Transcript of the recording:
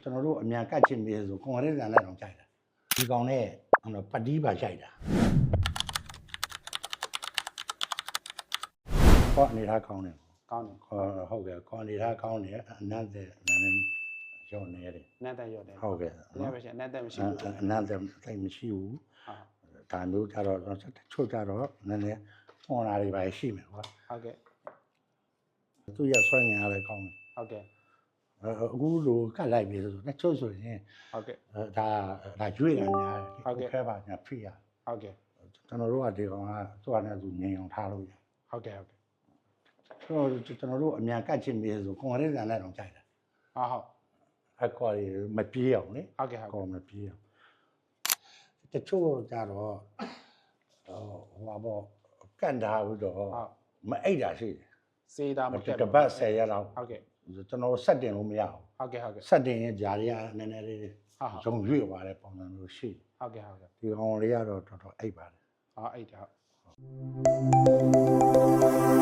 ကျွန်တော်တို့အမြန်ကတ်ချင်ပြီဆိုကွန်ကရစ်ဆန်နဲ့တော့ကြိုက်တာဒီကောင်နဲ့ပတ်တီးပါကြိုက်တာကောအနေထားကောင်းတယ်ဟုတ်ကဲ့ကောအနေထားကောင်းတယ်အနတ်တဲ့ရောနေတယ်နတ်တဲ့ရောတယ်ဟုတ်ကဲ့နတ်ပဲရှိနတ်တဲ့မရှိဘူးအနတ်တဲ့တိတ်မရှိဘူးဒါမျိုးကြတော့ချုပ်ကြတော့နည်းနည်းဟောတာတွေပါရှိမယ်ကွာဟုတ်ကဲ့သူရဆွဲငင်ရတယ်ကောင်းတယ်ဟုတ်ကဲ့အခုလိုကတ်လိုက်ပြီဆိုတော့ချုပ်ဆိုရင်ဟုတ်ကဲ့ဒါရွေ့กันများတယ်ခဲပါညာဖိရဟုတ်ကဲ့ကျွန်တော်တို့ကဒီကောင်ကသူ့အနေနဲ့သူငြိမ်အောင်ထားလို့ရဟုတ်ကဲ့ကျွန်တော်တို့အမြန်ကတ်ချင်ပြီဆိုကွန်ကရစ်ဆန်နဲ့တော့ကြိုက်တာဟုတ်အကော်ရီမပြေးအောင်လေဟုတ်ကဲ့ကော်မပြေးအောင်တချို့ကြတော့ဟိုဘောကန်တာဘူးတော့မအိတ်တာရှိတယ်စေးတာမကက်တပတ်10ရက်လောက်ဟုတ်ကဲ့ကျွန်တော်ဆက်တင်လို့မရဘူးဟုတ်ကဲ့ဆက်တင်ရင်ဂျာတွေကနည်းနည်းလေးဂျုံရွေ့သွားတဲ့ပုံစံမျိုးရှိဟုတ်ကဲ့ဒီကောင်လေးကတော့တော်တော်အိတ်ပါတယ်အိတ်တာဟုတ်